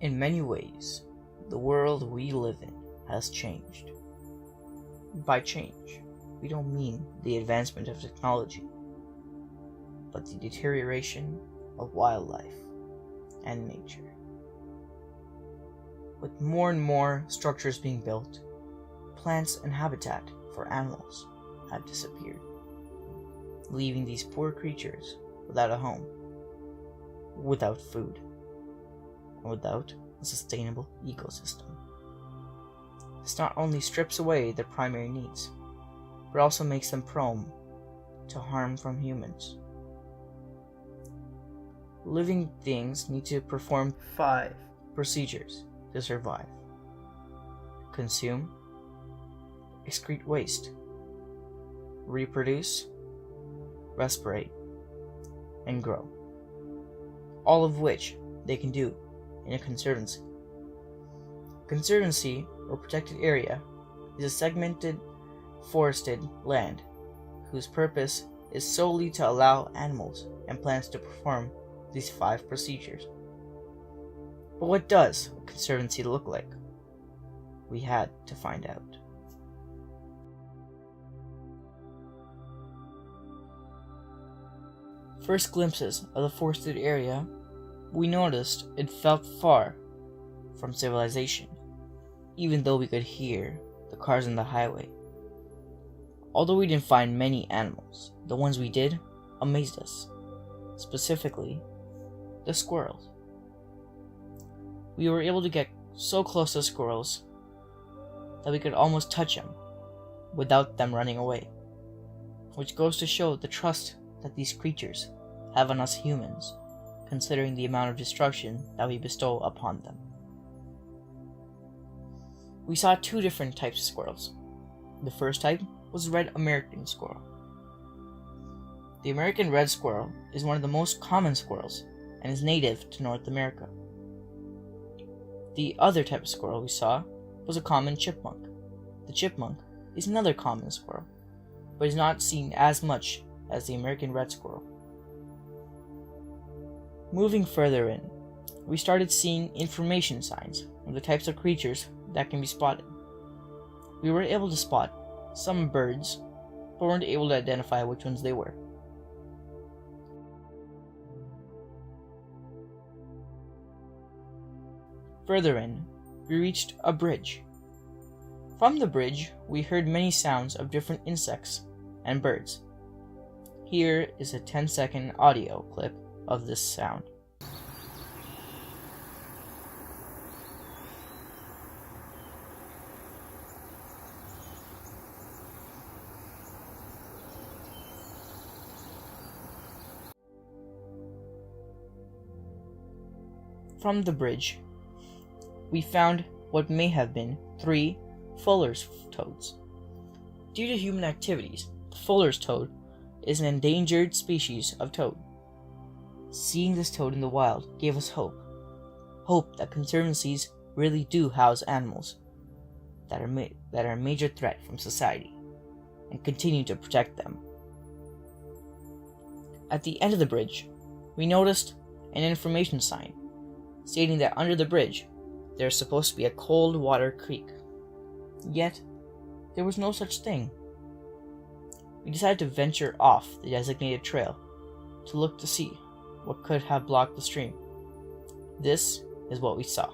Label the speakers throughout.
Speaker 1: In many ways, the world we live in has changed. By change, we don't mean the advancement of technology, but the deterioration of wildlife and nature. With more and more structures being built, plants and habitat for animals have disappeared, leaving these poor creatures without a home, without food, and without a sustainable ecosystem. This not only strips away their primary needs, but also makes them prone to harm from humans. Living things need to perform 5 procedures to survive: consume, excrete waste, reproduce, respirate, and grow, all of which they can do in a conservancy. Conservancy, or protected area, is a segmented forested land whose purpose is solely to allow animals and plants to perform these 5 procedures. But what does a conservancy look like? We had to find out. First glimpses of the forested area, we noticed it felt far from civilization, even though we could hear the cars on the highway. Although we didn't find many animals, the ones we did amazed us, specifically the squirrels. We were able to get so close to squirrels that we could almost touch them without them running away, which goes to show the trust that these creatures have on us humans, considering the amount of destruction that we bestow upon them. We saw 2 different types of squirrels. The first type was red American squirrel. The American red squirrel is one of the most common squirrels and is native to North America. The other type of squirrel we saw was a common chipmunk. The chipmunk is another common squirrel, but is not seen as much as the American red squirrel. Moving further in, we started seeing information signs of the types of creatures that can be spotted. We were able to spot some birds, but weren't able to identify which ones they were. Further in, we reached a bridge. From the bridge, we heard many sounds of different insects and birds. Here is a 10-second audio clip of this sound. From the bridge, we found what may have been 3 fuller's toads. Due to human activities, the fuller's toad is an endangered species of toad. Seeing this toad in the wild gave us hope that conservancies really do house animals that are a major threat from society and continue to protect them. At the end of the bridge, we noticed an information sign stating that under the bridge there is supposed to be a cold water creek. Yet, there was no such thing. We decided to venture off the designated trail to look to see what could have blocked the stream. This is what we saw.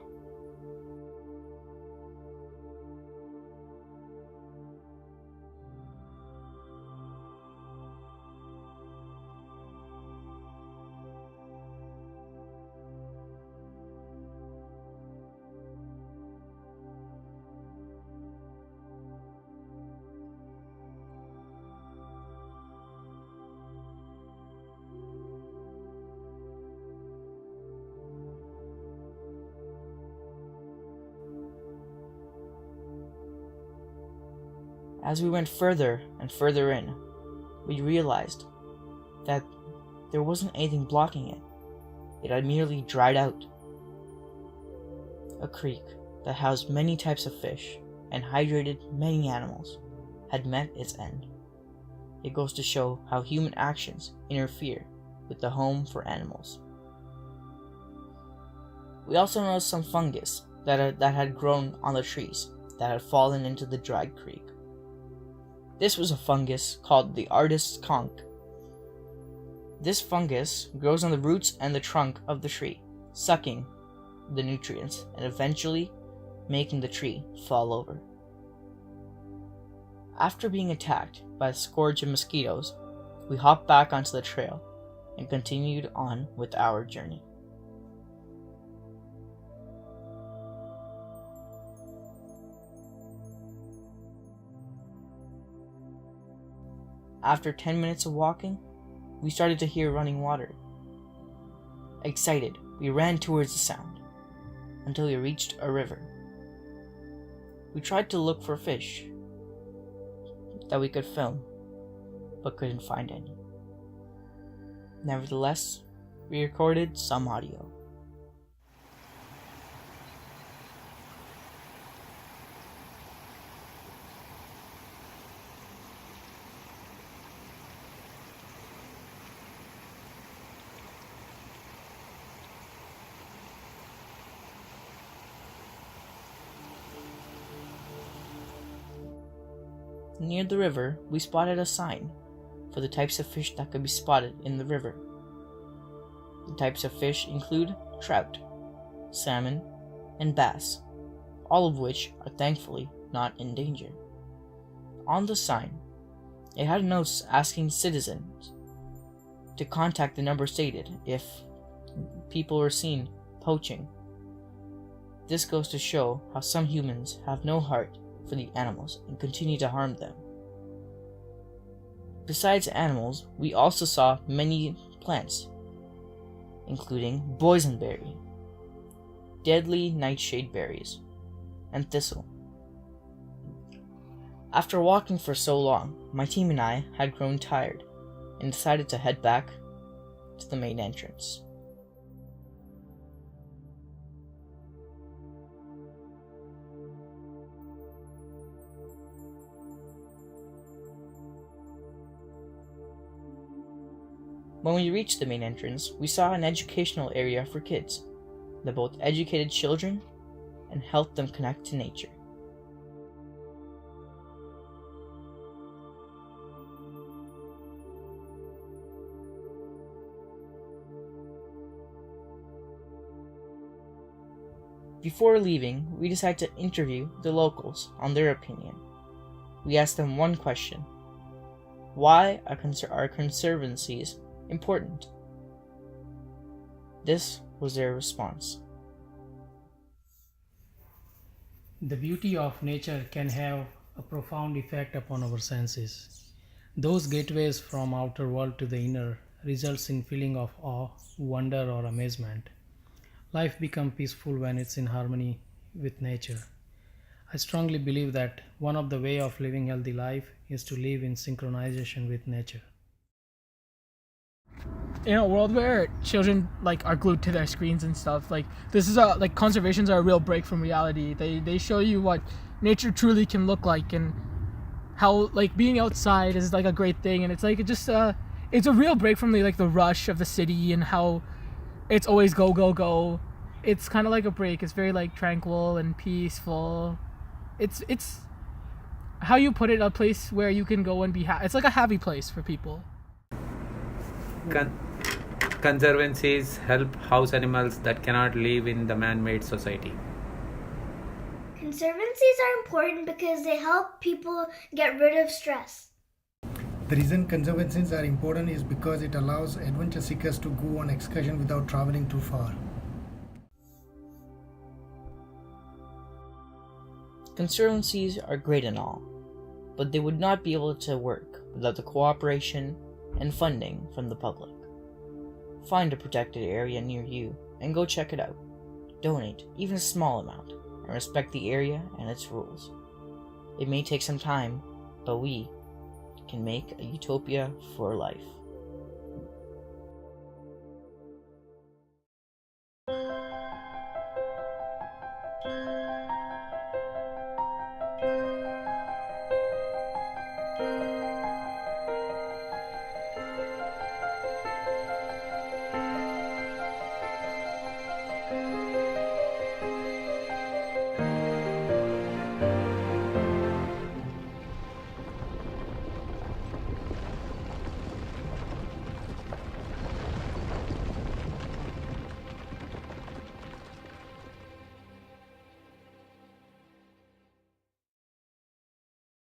Speaker 1: As we went further and further in, we realized that there wasn't anything blocking it. It had merely dried out. A creek that housed many types of fish and hydrated many animals had met its end. It goes to show how human actions interfere with the home for animals. We also noticed some fungus that had grown on the trees that had fallen into the dry creek. This was a fungus called the artist's conch. This fungus grows on the roots and the trunk of the tree, sucking the nutrients and eventually making the tree fall over. After being attacked by a scourge of mosquitoes, we hopped back onto the trail and continued on with our journey. After 10 minutes of walking, we started to hear running water. Excited, we ran towards the sound until we reached a river. We tried to look for fish that we could film, but couldn't find any. Nevertheless, we recorded some audio. Near the river, we spotted a sign for the types of fish that could be spotted in the river. The types of fish include trout, salmon, and bass, all of which are thankfully not in danger. On the sign, it had notes asking citizens to contact the number stated if people were seen poaching. This goes to show how some humans have no heart for the animals and continue to harm them. Besides animals, we also saw many plants, including boysenberry, deadly nightshade berries, and thistle. After walking for so long, my team and I had grown tired and decided to head back to the main entrance. When we reached the main entrance, we saw an educational area for kids that both educated children and helped them connect to nature. Before leaving, we decided to interview the locals on their opinion. We asked them one question: why are conservancies important? This was their response.
Speaker 2: The beauty of nature can have a profound effect upon our senses. Those gateways from outer world to the inner results in feeling of awe, wonder or amazement. Life becomes peaceful when it's in harmony with nature. I strongly believe that one of the way of living healthy life is to live in synchronization with nature.
Speaker 3: In a world where children are glued to their screens and stuff, this is conservations are a real break from reality. They show you what nature truly can look like and how being outside is a great thing, and it's a real break from the rush of the city and how it's always go go go. It's kind of like a break. It's very tranquil and peaceful. It's how you put it, a place where you can go and be happy. It's like a happy place for people.
Speaker 4: Conservancies help house animals that cannot live in the man-made society.
Speaker 5: Conservancies are important because they help people get rid of stress.
Speaker 6: The reason conservancies are important is because it allows adventure seekers to go on excursion without traveling too far.
Speaker 1: Conservancies are great and all, but they would not be able to work without the cooperation and funding from the public. Find a protected area near you and go check it out. Donate even a small amount and respect the area and its rules. It may take some time, but we can make a utopia for life.